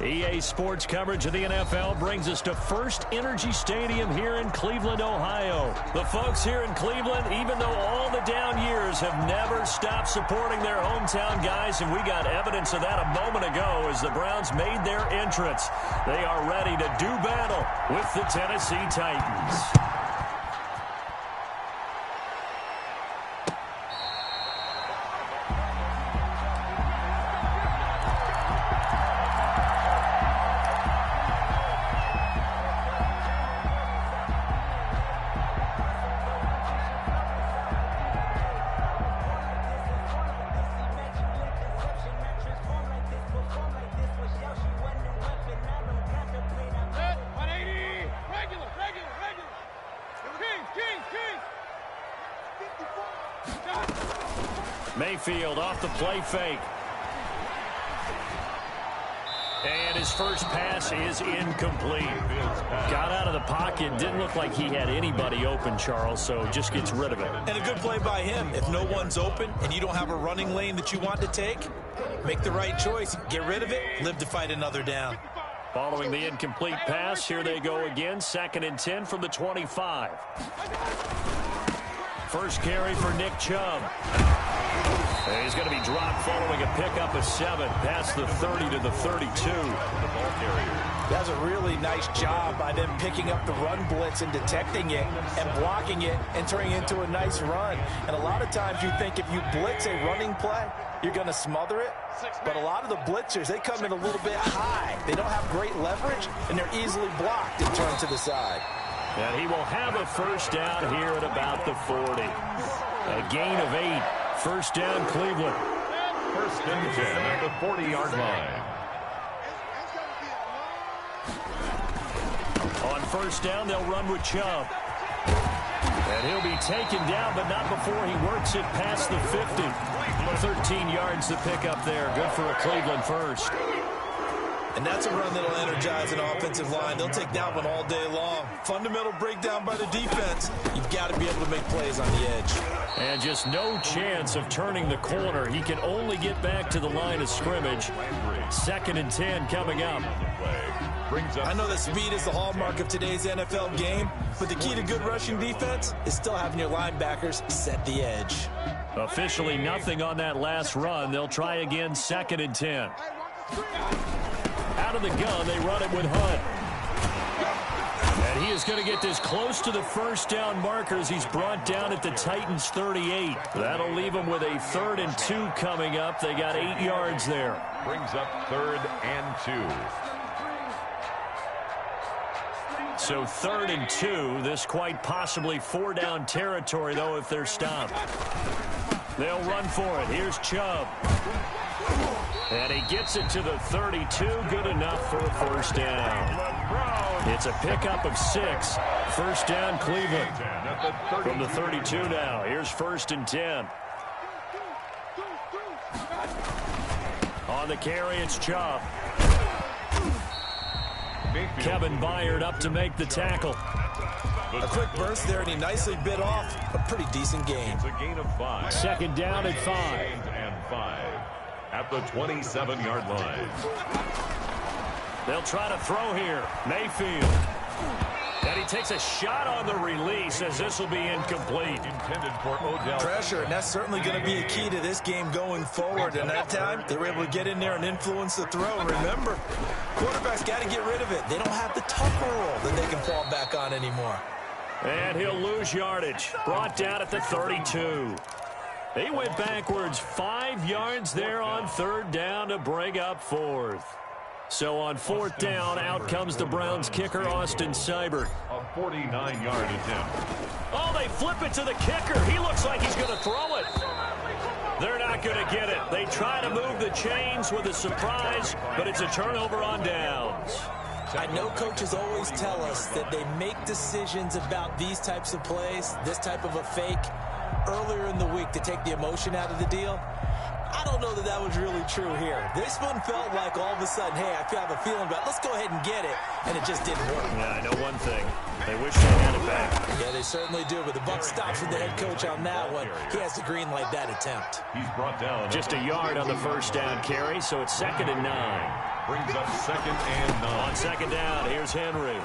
EA Sports coverage of the NFL brings us to First Energy Stadium here in Cleveland, Ohio. The folks here in Cleveland, even though all the down years, have never stopped supporting their hometown guys, and we got evidence of that a moment ago as the Browns made their entrance. They are ready to do battle with the Tennessee Titans. Mayfield off the play fake. And his first pass is incomplete. Got out of the pocket. Didn't look like he had anybody open, Charles, so just gets rid of it. And a good play by him. If no one's open and you don't have a running lane that you want to take, make the right choice. Get rid of it. Live to fight another down. Following the incomplete pass, here they go again. 2nd and 10 from the 25. First carry for Nick Chubb. And he's going to be dropped following a pickup of 7 past the 30 to the 32. That's a really nice job by them picking up the run blitz and detecting it and blocking it and turning it into a nice run. And a lot of times you think if you blitz a running play, you're going to smother it. But a lot of the blitzers, they come in a little bit high. They don't have great leverage, and they're easily blocked and turned to the side. And he will have a first down here at about the 40. A gain of 8. First down, Cleveland. First and 10 at the 40-yard line. On first down, they'll run with Chubb. And he'll be taken down, but not before he works it past the 50. 13 yards to pick up there. Good for a Cleveland first. And that's a run that'll energize an offensive line. They'll take that one all day long. Fundamental breakdown by the defense. You've got to be able to make plays on the edge. And just no chance of turning the corner. He can only get back to the line of scrimmage. 2nd and 10 coming up. I know that speed is the hallmark of today's NFL game, but the key to good rushing defense is still having your linebackers set the edge. Officially nothing on that last run. They'll try again, 2nd and 10. Out of the gun, they run it with Hunt. And he is going to get this close to the first down markers. He's brought down at the Titans' 38. That'll leave him with a 3rd and 2 coming up. They got 8 yards there. Brings up 3rd and 2. So 3rd and 2. This quite possibly 4-down territory, though, if they're stopped. They'll run for it. Here's Chubb. And he gets it to the 32. Good enough for a first down. It's a pickup of 6. First down, Cleveland. From the 32 now. Here's 1st and 10. On the carry, it's Chubb. Kevin Byard up to make the tackle. A quick burst there, and he nicely bit off a pretty decent gain. It's a gain of 5. 2nd down at 5. And 5 at the 27-yard line. They'll try to throw here. Mayfield. And he takes a shot on the release as this will be incomplete. Intended for Odell. Pressure, and that's certainly going to be a key to this game going forward. And that time, they were able to get in there and influence the throw. Remember, quarterbacks got to get rid of it. They don't have the tucker roll that they can fall back on anymore. And he'll lose yardage. Brought down at the 32. They went backwards 5 yards there on 3rd down to bring up 4th. So on 4th down, out comes the Browns kicker, Austin Seibert. A 49-yard attempt. Oh, they flip it to the kicker. He looks like he's going to throw it. They're not going to get it. They try to move the chains with a surprise, but it's a turnover on downs. I know coaches always tell us that they make decisions about these types of plays, this type of a fake, earlier in the week to take the emotion out of the deal. I don't know that that was really true here. This one felt like all of a sudden, hey, I have a feeling about it. Let's go ahead and get it, and it just didn't work. Yeah, I know one thing. They wish they had it back. Yeah, they certainly do, but the buck stops with the head coach on that one. He has to green light that attempt. He's brought down just a yard on the first down carry, so it's 2nd and 9. brings up 2nd and 9. On 2nd down, here's Henry.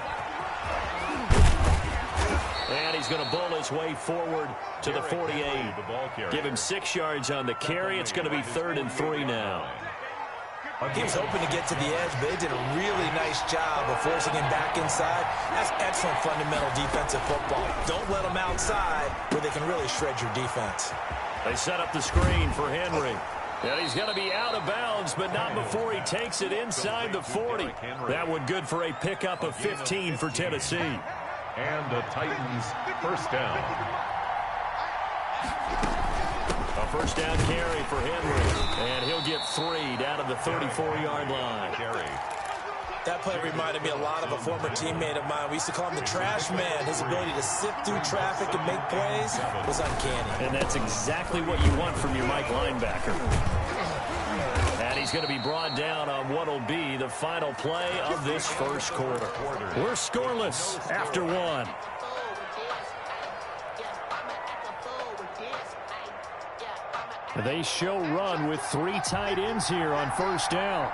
And he's going to bull his way forward to the 48. Give him 6 yards on the carry. It's going to be 3rd and 3 now. He was hoping to get to the edge, but they did a really nice job of forcing him back inside. That's excellent fundamental defensive football. Don't let them outside where they can really shred your defense. They set up the screen for Henry. And he's going to be out of bounds, but not before he takes it inside the 40. That one good for a pickup of 15 for Tennessee. And the Titans first down. A first down carry for Henry. And he'll get 3 down to the 34-yard line. That play reminded me a lot of a former teammate of mine. We used to call him the trash man. His ability to sift through traffic and make plays was uncanny. And that's exactly what you want from your Mike linebacker. And he's going to be brought down on what will be the final play of this first quarter. We're scoreless after 1. They show run with 3 tight ends here on first down.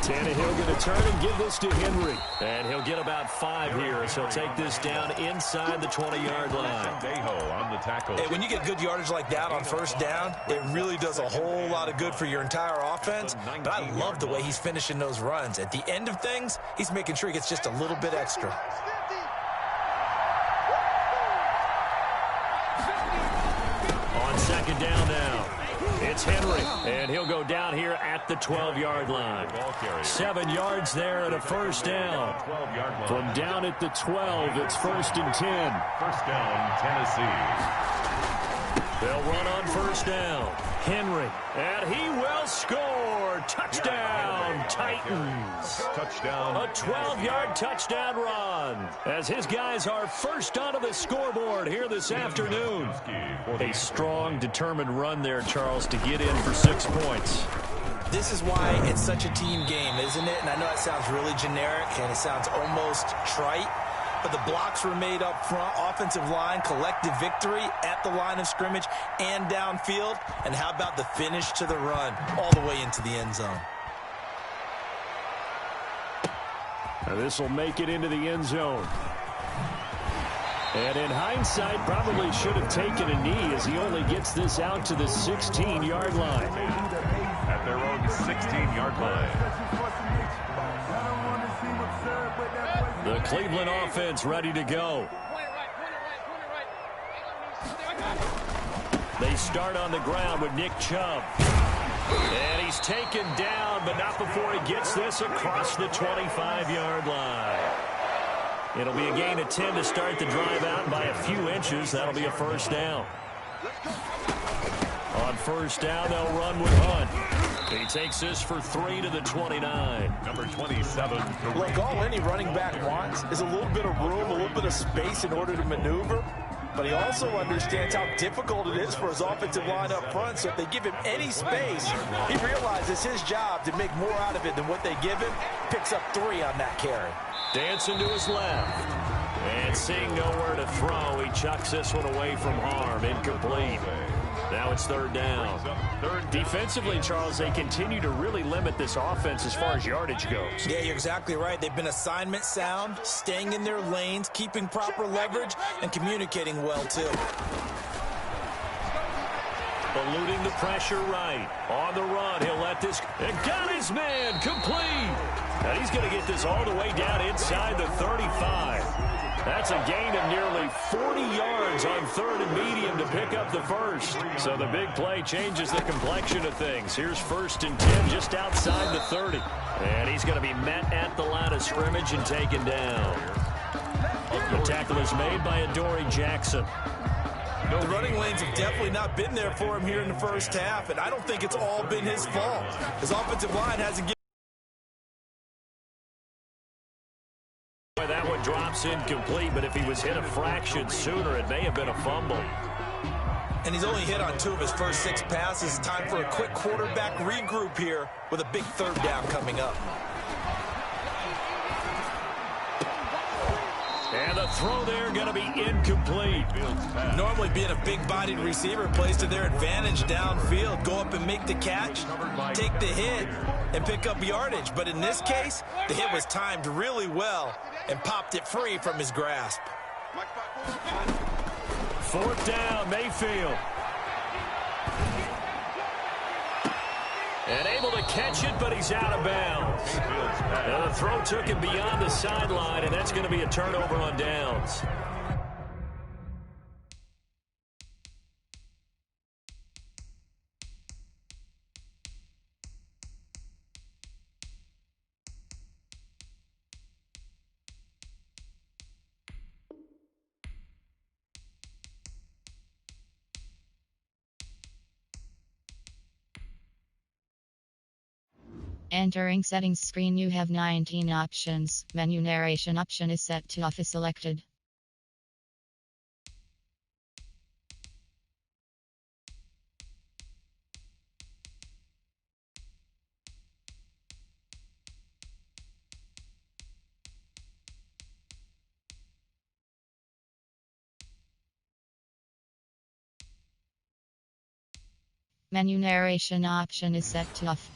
Tannehill going to turn and give this to Henry. And he'll get about 5 here as he'll take this down inside the 20-yard line. On the tackle. Hey, when you get good yardage like that on first down, it really does a whole lot of good for your entire offense. But I love the way he's finishing those runs. At the end of things, he's making sure he gets just a little bit extra. On 2nd down now. It's Henry, and he'll go down here at the 12-yard line. 7 yards there and a first down. From down at the 12, it's 1st and 10. First down, Tennessee. They'll run on first down. Henry, and he will score. Touchdown, Titans. Touchdown. A 12-yard touchdown run as his guys are first onto the scoreboard here this afternoon. A strong, determined run there, Charles, to get in for 6 points. This is why it's such a team game, isn't it? And I know it sounds really generic and it sounds almost trite, but the blocks were made up front, offensive line, collective victory at the line of scrimmage and downfield. And how about the finish to the run all the way into the end zone? Now this will make it into the end zone. And in hindsight, probably should have taken a knee as he only gets this out to the 16-yard line. At their own 16-yard line. The Cleveland offense ready to go. They start on the ground with Nick Chubb. And he's taken down, but not before he gets this across the 25-yard line. It'll be a gain of 10 to start the drive out by a few inches. That'll be a first down. On first down, they'll run with Hunt. He takes this for 3 to the 29. Number 27. Look, all any running back wants is a little bit of room, a little bit of space in order to maneuver. But he also understands how difficult it is for his offensive line up front. So if they give him any space, he realizes his job to make more out of it than what they give him. Picks up 3 on that carry. Dancing to his left. And seeing nowhere to throw, he chucks this one away from harm. Incomplete. Now it's 3rd down. Defensively, Charles, they continue to really limit this offense as far as yardage goes. Yeah, you're exactly right. They've been assignment sound, staying in their lanes, keeping proper leverage, and communicating well, too. Eluding the pressure right. On the run, he'll let this... And got his man complete. And he's going to get this all the way down inside the 35. That's a gain of nearly 40 yards on 3rd and medium to pick up the first. So the big play changes the complexion of things. Here's 1st and 10 just outside the 30. And he's going to be met at the line of scrimmage and taken down. The tackle is made by Adoree Jackson. The running lanes have definitely not been there for him here in the first half, and I don't think it's all been his fault. His offensive line hasn't given... That one drops incomplete, but if he was hit a fraction sooner, it may have been a fumble. And he's only hit on 2 of his first 6 passes. Time for a quick quarterback regroup here with a big 3rd down coming up. And the throw there going to be incomplete. Normally being a big-bodied receiver plays to their advantage downfield. Go up and make the catch, take the hit, and pick up yardage. But in this case, the hit was timed really well and popped it free from his grasp. Fourth down, Mayfield. And able to catch it, but he's out of bounds. Now the throw took him beyond the sideline, and that's going to be a turnover on downs. Entering settings screen, you have 19 options. Menu narration option is set to off is selected. Menu narration option is set to off.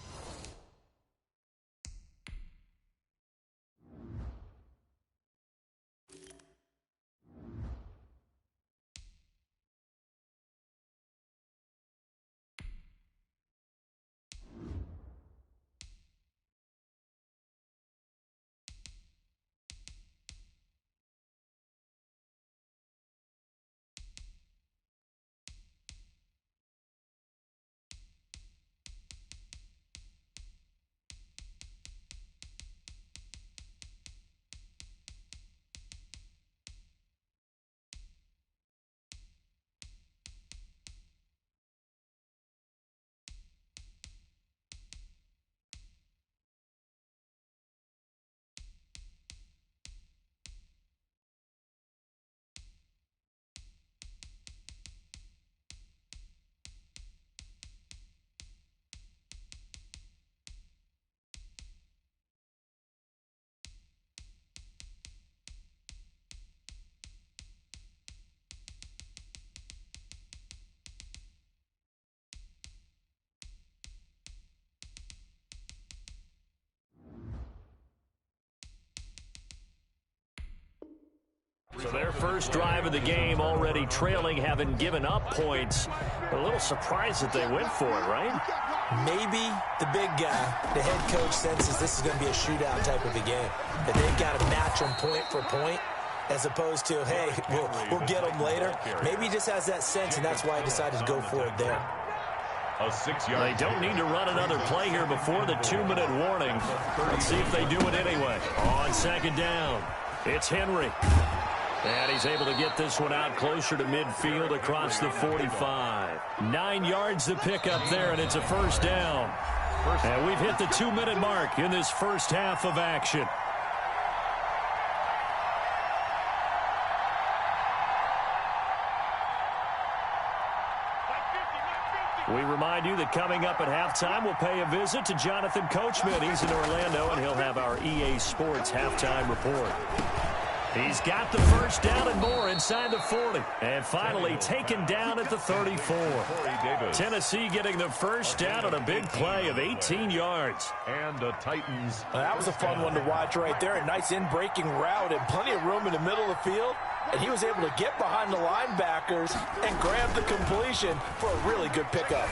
So their first drive of the game already trailing, having given up points. A little surprised that they went for it, right? Maybe the big guy, the head coach, senses this is going to be a shootout type of a game. That they've got to match them point for point as opposed to, hey, we'll get them later. Maybe he just has that sense, and that's why he decided to go for it there. They don't need to run another play here before the 2-minute warning. Let's see if they do it anyway. On second down, it's Henry. And he's able to get this one out closer to midfield across the 45. 9 yards to pick up there, and it's a first down. And we've hit the 2-minute mark in this first half of action. We remind you that coming up at halftime, we'll pay a visit to Jonathan Coachman. He's in Orlando, and he'll have our EA Sports halftime report. He's got the first down and more inside the 40. And finally taken down at the 34. Tennessee getting the first down on a big play of 18 yards. And the Titans. That was a fun one to watch right there. A nice in-breaking route and plenty of room in the middle of the field. And he was able to get behind the linebackers and grab the completion for a really good pickup.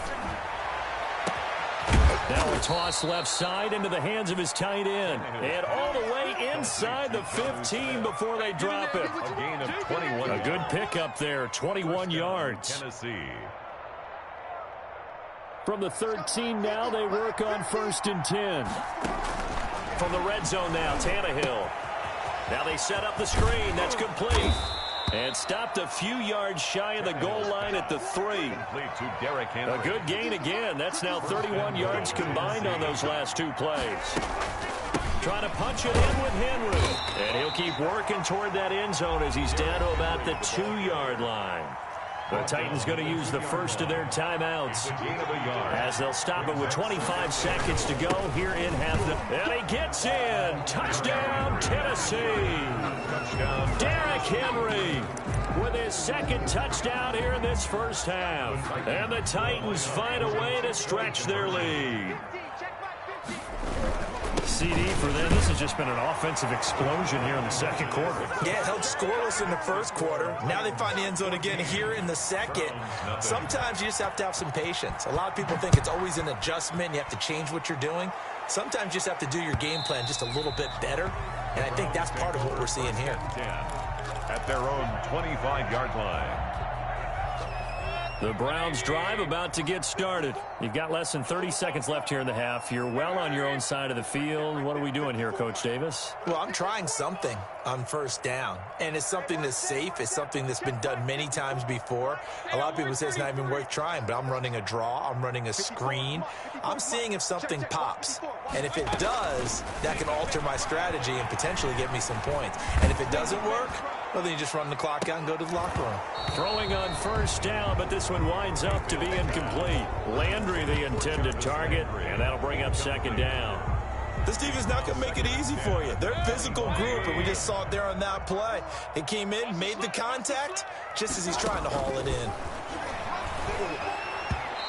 Now a toss left side into the hands of his tight end. And all the way inside the 15 before they drop it. A gain of 21. A good pickup there, 21 yards. Tennessee. From the 13 now, they work on 1st and 10. From the red zone now, Tannehill. Now they set up the screen. That's complete. And stopped a few yards shy of the goal line at the 3. A good gain again. That's now 31 yards combined on those last 2 plays. Trying to punch it in with Henry. And he'll keep working toward that end zone as he's down to about the 2-yard line. The Titans going to use the first of their timeouts as they'll stop it with 25 seconds to go here in half. And he gets in. Touchdown, Tennessee. Derrick Henry with his second touchdown here in this first half. And the Titans find a way to stretch their lead. CD for them. This has just been an offensive explosion here in the second quarter. Yeah, held scoreless in the first quarter. Now they find the end zone again here in the second. Sometimes you just have to have some patience. A lot of people think it's always an adjustment. You have to change what you're doing. Sometimes you just have to do your game plan just a little bit better. And I think that's part of what we're seeing here. At their own 25-yard line. The Browns drive about to get started. You've got less than 30 seconds left here in the half. You're well on your own side of the field. What are we doing here, Coach Davis? Well, I'm trying something on first down, and it's something that's safe. It's something that's been done many times before. A lot of people say it's not even worth trying, but I'm running a draw. I'm running a screen. I'm seeing if something pops, and if it does, that can alter my strategy and potentially get me some points. And if it doesn't work, well, then you just run the clock out and go to the locker room. Throwing on first down, but this one winds up to be incomplete. Landry, the intended target, and that'll bring up second down. This team is not going to make it easy for you. They're a physical group, and we just saw it there on that play. He came in, made the contact, just as he's trying to haul it in.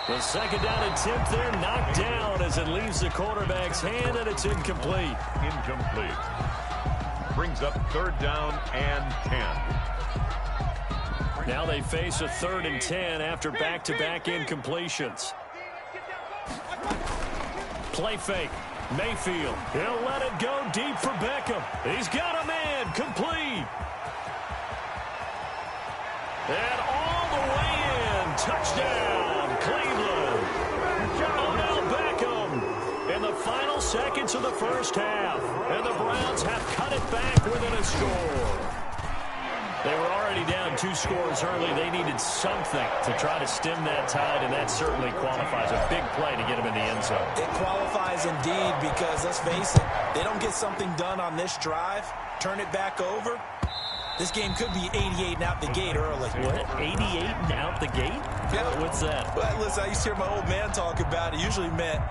The second down attempt there knocked down as it leaves the quarterback's hand, and it's incomplete. Incomplete. Brings up third down and 10. Now they face a 3rd and 10 after back-to-back incompletions. Play fake. Mayfield. He'll let it go deep for Beckham. He's got a man. Complete. And all the way in. Touchdown, Cleveland. Odell Beckham in the final seconds of the first half. And the Browns have cut it back within a score. They were already down 2 scores early. They needed something to try to stem that tide, and that certainly qualifies. A big play to get them in the end zone. It qualifies indeed because, let's face it, they don't get something done on this drive, turn it back over. This game could be 88 and out the gate early. What? 88 and out the gate? Yeah. What's that? Well, listen, I used to hear my old man talk about it. Usually meant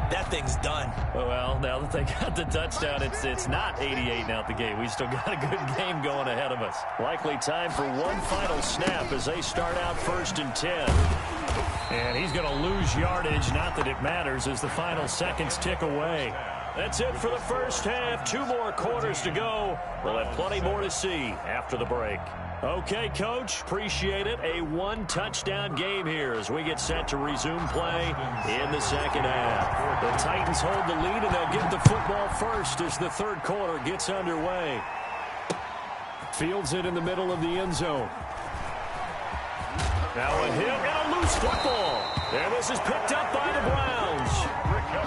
that thing's done. Well, now that they got the touchdown, it's not 88 and out the gate. We still got a good game going ahead of us. Likely time for one final snap as they start out 1st and 10. And he's going to lose yardage. Not that it matters as the final seconds tick away. That's it for the first half. 2 more quarters to go. We'll have plenty more to see after the break. Okay, Coach, appreciate it. A 1-touchdown game here as we get set to resume play in the second half. The Titans hold the lead, and they'll get the football first as the 3rd quarter gets underway. Fields it in the middle of the end zone. Now a hit and a loose football. And this is picked up by the Browns.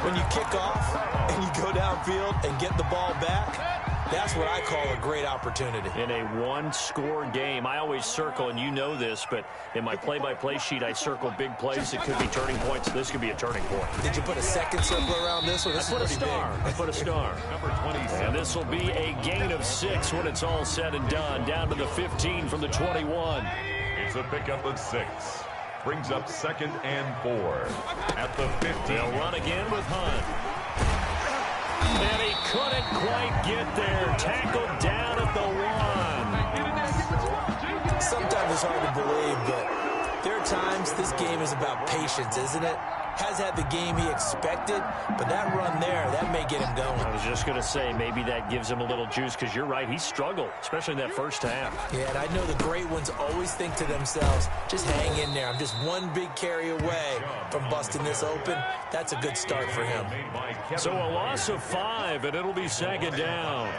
When you kick off and you go downfield and get the ball back, that's what I call a great opportunity. In a 1-score game, I always circle, and you know this, but in my play-by-play sheet, I circle big plays. It could be turning points. This could be a turning point. Did you put a second circle around this one? This I put a star. Big. I put a star. Number 27. And this will be a gain of 6 when it's all said and done. Down to the 15 from the 21. It's a pickup of 6. Brings up 2nd and 4. At the 15. They'll run again with Hunt. And he couldn't quite get there. Tackled down at the 1. Sometimes it's hard to believe, but there are times this game is about patience, isn't it? Has had the game he expected, but that run there, that may get him going. I was just going to say, maybe that gives him a little juice, because you're right, he struggled, especially in that first half. Yeah, and I know the great ones always think to themselves, just hang in there. I'm just one big carry away from busting this open. That's a good start for him. So a loss of 5, and it'll be 2nd down.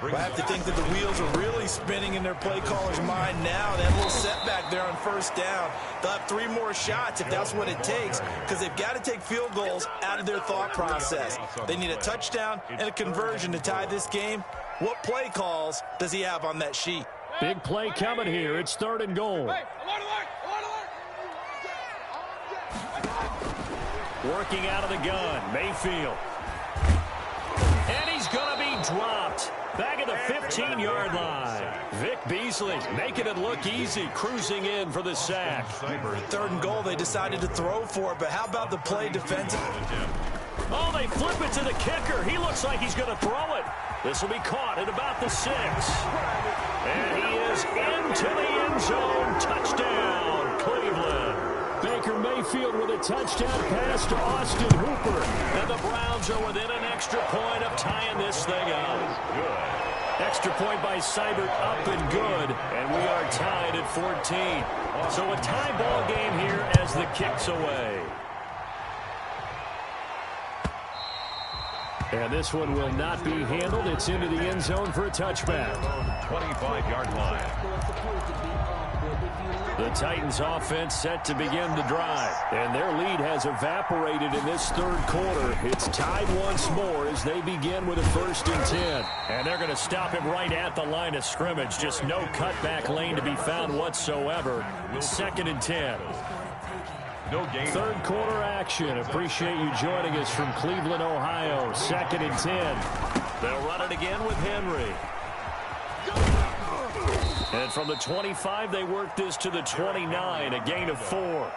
Well, I have to think that the wheels are really spinning in their play caller's mind now. That little setback there on first down. They'll have 3 more shots if that's what it takes, because they've got to take field goals out of their thought process. They need a touchdown and a conversion to tie this game. What play calls does he have on that sheet? Big play coming here. It's 3rd and goal. Working out of the gun, Mayfield. And he's going to be dropped. Back at the 15-yard line. Vic Beasley making it look easy, cruising in for the sack. 3rd and goal, they decided to throw for it, but how about the play defensive? Oh, they flip it to the kicker. He looks like he's going to throw it. This will be caught at about the 6. And he is into the end zone. Touchdown, Cleveland. Baker Mayfield with a touchdown pass to Austin Hooper. And the Browns are within an extra point of tying this thing up. Extra point by Seibert, up and good. And we are tied at 14. So a tie ball game here as the kick's away. And this one will not be handled. It's into the end zone for a touchback. 25-yard line. The Titans offense set to begin the drive. And their lead has evaporated in this 3rd quarter. It's tied once more as they begin with a 1st and 10. And they're going to stop him right at the line of scrimmage. Just no cutback lane to be found whatsoever. 2nd and 10. No game. 3rd quarter action. Appreciate you joining us from Cleveland, Ohio. 2nd and 10. They'll run it again with Henry. And from the 25, they work this to the 29, a gain of 4. Well,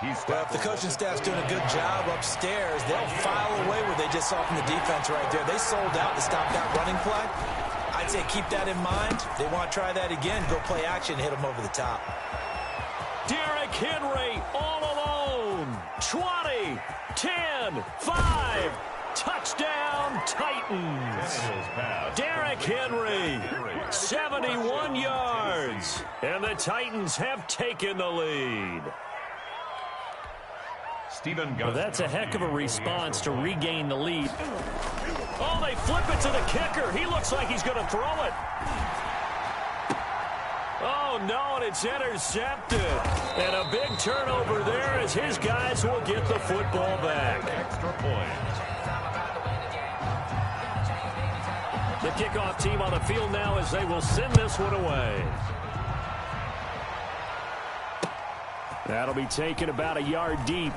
if the coaching staff's doing a good job upstairs, they'll file away what they just saw from the defense right there. They sold out to stop that running play. I'd say keep that in mind. They want to try that again. Go play action, hit them over the top. Derrick Henry all alone. 20, 10, 5. Touchdown, Titans. Derrick Henry, 71 yards. And the Titans have taken the lead. Well, that's a heck of a response to regain the lead. Oh, they flip it to the kicker. He looks like he's going to throw it. Oh, no, and it's intercepted. And a big turnover there as his guys will get the football back. Extra point. The kickoff team on the field now as they will send this one away. That'll be taken about a yard deep.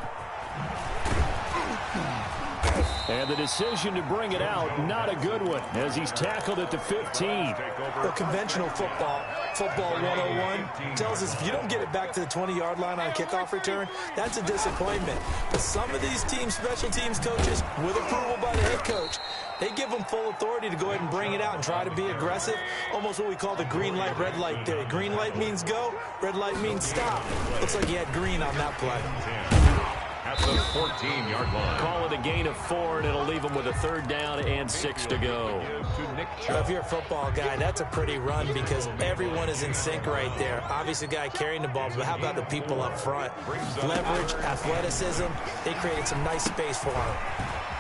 And the decision to bring it out, not a good one, as he's tackled at the 15. The conventional football 101, tells us if you don't get it back to the 20-yard line on a kickoff return, that's a disappointment. But some of these teams, special teams coaches, with approval by the head coach, they give them full authority to go ahead and bring it out and try to be aggressive. Almost what we call the green light, red light theory. Green light means go, red light means stop. Looks like he had green on that play. At the 14-yard line. Call it a gain of 4, and it'll leave them with a 3rd down and 6 to go. Well, if you're a football guy, that's a pretty run because everyone is in sync right there. Obviously, the guy carrying the ball, but how about the people up front? Leverage, athleticism, they created some nice space for him.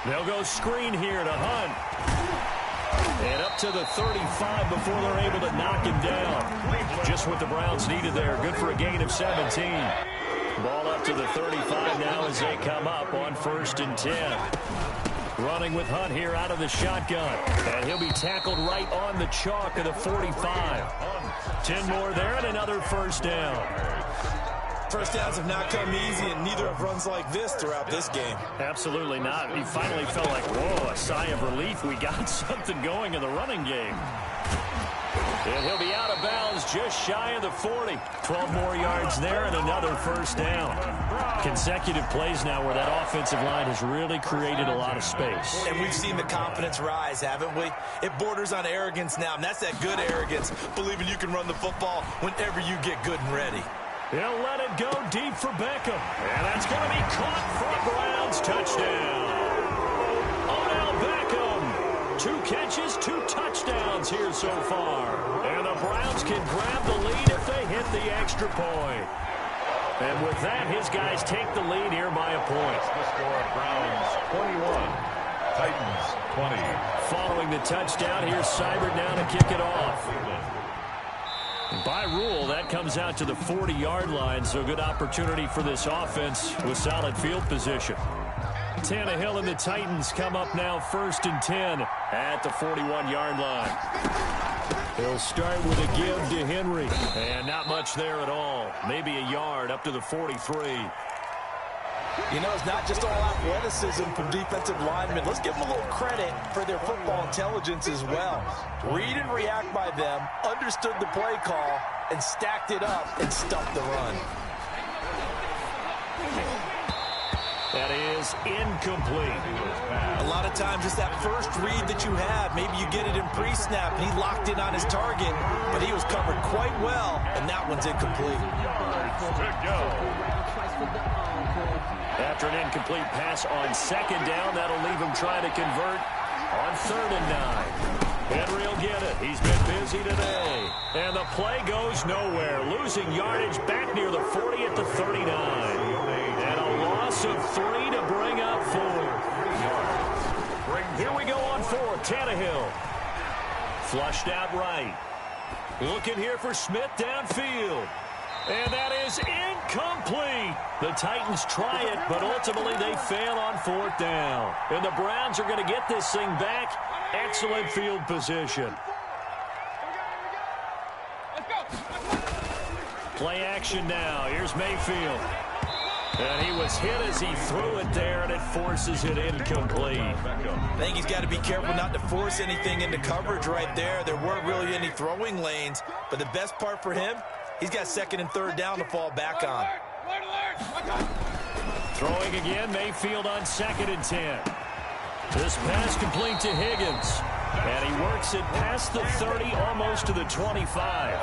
They'll go screen here to Hunt. And up to the 35 before they're able to knock him down. Just what the Browns needed there. Good for a gain of 17. Ball up to the 35 now as they come up on 1st and 10. Running with Hunt here out of the shotgun. And he'll be tackled right on the chalk of the 45. 10 more there and another 1st down. First downs have not come easy, and neither have runs like this throughout this game. Absolutely not. He finally felt like, whoa, a sigh of relief. We got something going in the running game. And he'll be out of bounds just shy of the 40. 12 more yards there and another 1st down. Consecutive plays now where that offensive line has really created a lot of space. And we've seen the confidence rise, haven't we? It borders on arrogance now, and that's that good arrogance, believing you can run the football whenever you get good and ready. He'll let it go deep for Beckham. And that's going to be caught for a Browns touchdown. Odell Beckham. 2 catches, 2 touchdowns here so far. And the Browns can grab the lead if they hit the extra point. And with that, his guys take the lead here by a point. The score, Browns 21, Titans 20. Following the touchdown, here's Seibert now to kick it off. By rule, that comes out to the 40-yard line, so good opportunity for this offense with solid field position. Tannehill and the Titans come up now 1st and 10 at the 41-yard line. He'll start with a give to Henry, and not much there at all. Maybe a yard up to the 43. You know, it's not just all athleticism from defensive linemen. Let's give them a little credit for their football intelligence as well. Read and react by them, understood the play call, and stacked it up and stuffed the run. That is incomplete. A lot of times it's that first read that you have. Maybe you get it in pre-snap, and he locked in on his target, but he was covered quite well, and that one's incomplete. After an incomplete pass on second down, that'll leave him trying to convert on 3rd and 9. Henry will get it. He's been busy today. And the play goes nowhere. Losing yardage back near the 40 at the 39. And a loss of 3 to bring up 4. Here we go on 4th. Tannehill. Flushed out right. Looking here for Smith downfield. And that is incomplete. The Titans try it, but ultimately they fail on 4th down. And the Browns are going to get this thing back. Excellent field position. Play action now. Here's Mayfield. And he was hit as he threw it there, and it forces it incomplete. I think he's got to be careful not to force anything into coverage right there. There weren't really any throwing lanes, but the best part for him, he's got 2nd and 3rd down to fall back on. Throwing again, Mayfield on 2nd and 10. This pass complete to Higgins. And he works it past the 30, almost to the 25.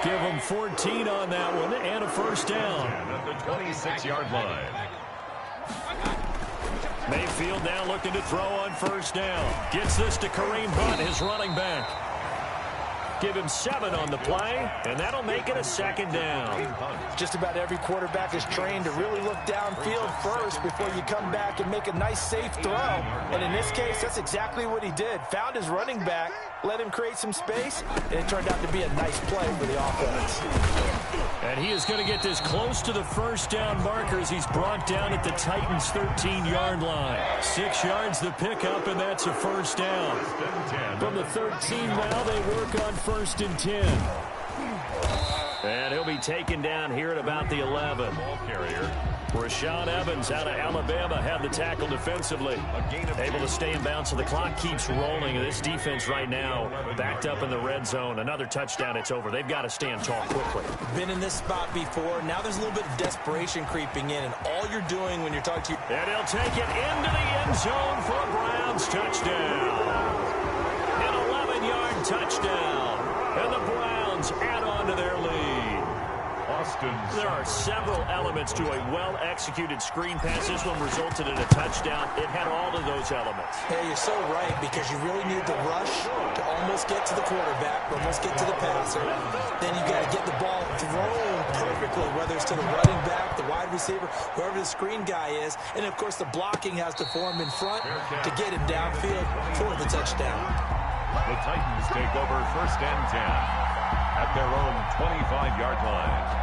Give him 14 on that one and a 1st down. At the 26-yard line. Mayfield now looking to throw on 1st down. Gets this to Kareem Hunt, his running back. Give him 7 on the play, and that'll make it a 2nd down. Just about every quarterback is trained to really look downfield first before you come back and make a nice, safe throw. And in this case, that's exactly what he did. Found his running back, let him create some space, and it turned out to be a nice play for the offense. And he is going to get this close to the 1st down marker as he's brought down at the Titans' 13-yard line. 6 yards the pickup, and that's a 1st down. From the 13 now, they work on 1st and 10. And he'll be taken down here at about the 11. Ball carrier. Rashaan Evans out of Alabama had the tackle defensively. Able to stay in bounds, so the clock keeps rolling. This defense right now backed up in the red zone. Another touchdown, it's over. They've got to stand tall quickly. Been in this spot before. Now there's a little bit of desperation creeping in, and all you're doing when you're talking to your... And he'll take it into the end zone for a Browns touchdown. An 11-yard touchdown. And the Browns add on to their lead. There are several elements to a well-executed screen pass. This one resulted in a touchdown. It had all of those elements. Hey, you're so right, because you really need the rush to almost get to the quarterback, almost get to the passer. Then you got to get the ball thrown perfectly, whether it's to the running back, the wide receiver, whoever the screen guy is. And, of course, the blocking has to form in front to get him downfield for the touchdown. The Titans take over 1st and 10 at their own 25-yard line.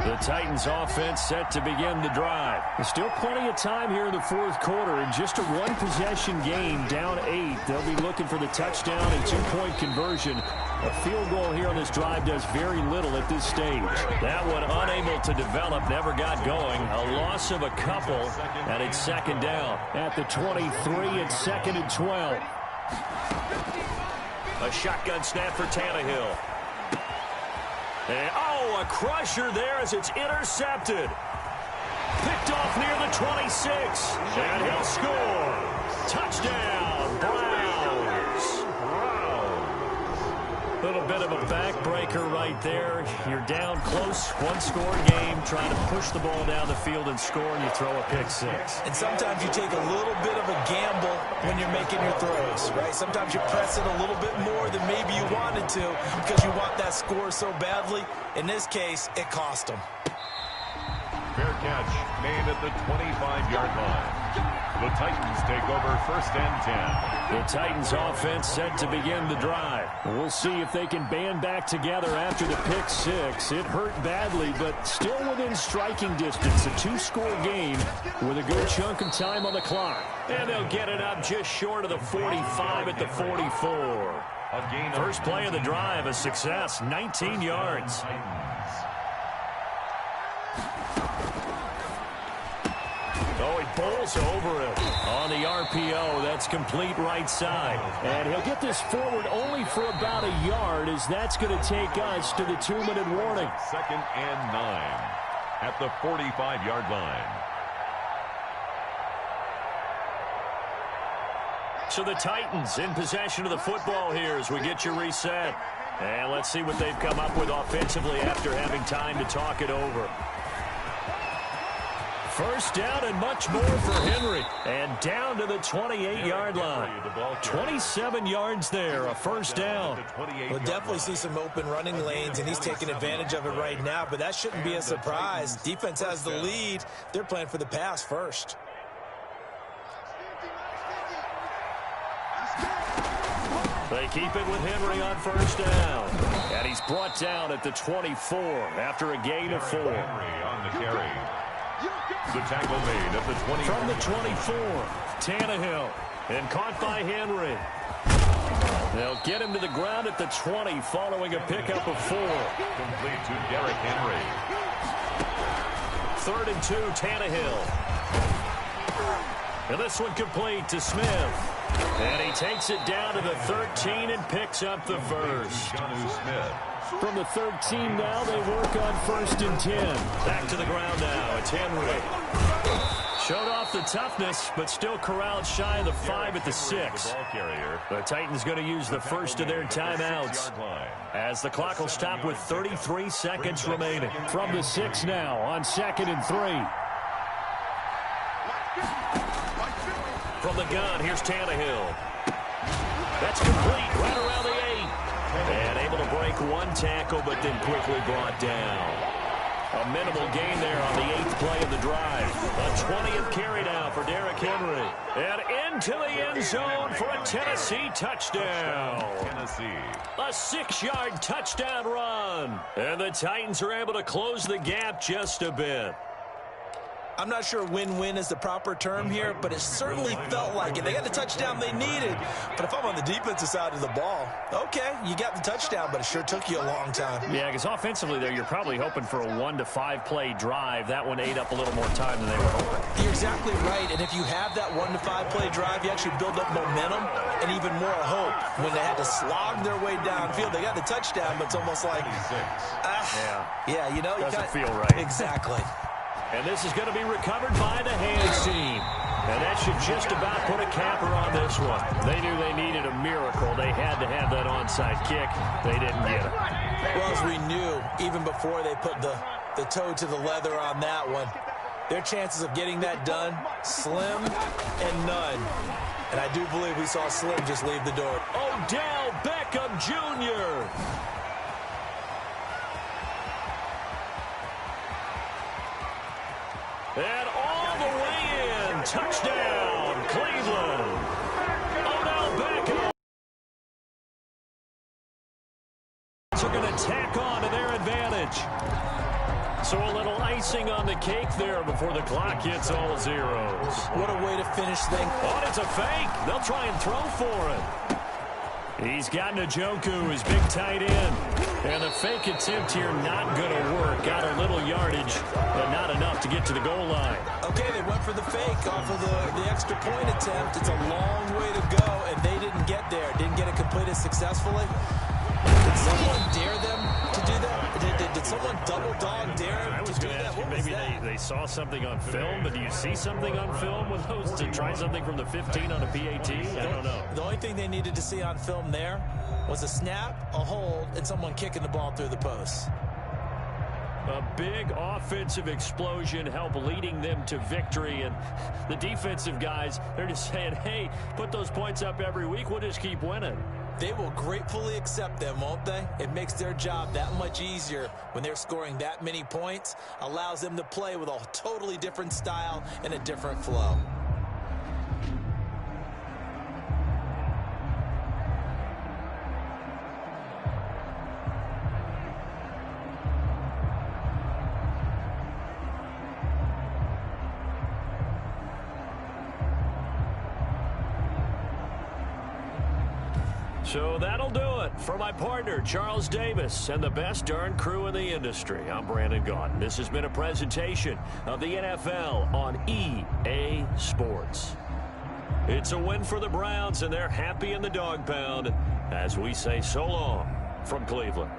The Titans offense set to begin the drive. There's still plenty of time here in the 4th quarter, and just a one-possession game, down 8. They'll be looking for the touchdown and 2-point conversion. A field goal here on this drive does very little at this stage. That one unable to develop, never got going. A loss of a couple, and it's 2nd down. At the 23, it's 2nd and 12. A shotgun snap for Tannehill. And, a crusher there as it's intercepted. Picked off near the 26. And he'll score. Touchdown, Browns. A little bit of a backbreaker right there. You're down close, one-score game, trying to push the ball down the field and score, and you throw a pick 6. And sometimes you take a little bit of a gamble when you're making your throws, right? Sometimes you press it a little bit more than maybe you wanted to because you want that score so badly. In this case, it cost them. Fair catch made at the 25-yard line. The Titans take over 1st and 10. The Titans offense set to begin the drive. We'll see if they can band back together after the pick 6. It hurt badly, but still within striking distance. A 2-score game with a good chunk of time on the clock. And they'll get it up just short of the 45 at the 44. First play of the drive, a success, 19 yards. this over him. On the RPO, that's complete right side. And he'll get this forward only for about a yard, as that's going to take us to the 2-minute warning. 2nd and 9 at the 45-yard line. So the Titans in possession of the football here as we get you reset. And let's see what they've come up with offensively after having time to talk it over. First down and much more for Henry. And down to the 28-yard line. 27 yards there, a first down. We'll definitely see some open running lanes, and he's taking advantage of it right now, but that shouldn't be a surprise. Defense has the lead. They're playing for the pass first. They keep it with Henry on first down. And he's brought down at the 24 after a gain of 4. Henry on the carry. The tackle made at the 20. From the 24, Tannehill. And caught by Henry. They'll get him to the ground at the 20 following a pickup of 4. Complete to Derrick Henry. 3rd and 2, Tannehill. And this one complete to Smith. And he takes it down to the 13 and picks up the first. Smith. From the 13 now, they work on 1st and 10. Back to the ground now. It's Henry. Showed off the toughness, but still corralled shy of the 5 at the 6. The Titans going to use the first of their timeouts, as the clock will stop with 33 seconds remaining. From the 6 now on 2nd and 3. From the gun, here's Tannehill. That's complete right around the 8. And able to break one tackle, but then quickly brought down. A minimal gain there on the 8th play of the drive. A 20th carry now for Derrick Henry. And into the end zone for a Tennessee touchdown. A 6-yard touchdown run. And the Titans are able to close the gap just a bit. I'm not sure win-win is the proper term here, but it certainly felt like it. They got the touchdown they needed. But if I'm on the defensive side of the ball, okay, you got the touchdown, but it sure took you a long time. Yeah, because offensively there, you're probably hoping for a 1 to 5 play drive. That one ate up a little more time than they were hoping. You're exactly right, and if you have that 1 to 5 play drive, you actually build up momentum and even more hope. When they had to slog their way downfield, they got the touchdown, but it's almost like, yeah, you know, doesn't feel right. Exactly. And this is going to be recovered by the hands team. And that should just about put a capper on this one. They knew they needed a miracle. They had to have that onside kick. They didn't get it. Well, as we knew, even before they put the toe to the leather on that one, their chances of getting that done, slim and none. And I do believe we saw Slim just leave the door. Odell Beckham Jr. And all the way in. Touchdown, Cleveland. Odell Beckham. So going to tack on to their advantage. So a little icing on the cake there before the clock hits all zeros. What a way to finish things. Oh, it's a fake. They'll try and throw for it. He's got Njoku, his big tight end. And the fake attempt here not going to work. Got a little yardage, but not enough to get to the goal line. Okay, they went for the fake off of the extra point attempt. It's a long way to go, and they didn't get there. Didn't get it completed successfully. Did someone dare them to do that? Did someone double dog dare them to do that? What was maybe that? they saw something on film, but do you see something on film with those to try something from the 15 on a PAT? I don't know. The only thing they needed to see on film there was a snap, a hold, and someone kicking the ball through the post. A big offensive explosion helped leading them to victory, and the defensive guys, they're just saying, hey, put those points up every week, we'll just keep winning. They will gratefully accept them, won't they? It makes their job that much easier when they're scoring that many points, allows them to play with a totally different style and a different flow. So that'll do it. For my partner, Charles Davis, and the best darn crew in the industry, I'm Brandon Gaudin. This has been a presentation of the NFL on EA Sports. It's a win for the Browns, and they're happy in the dog pound as we say so long from Cleveland.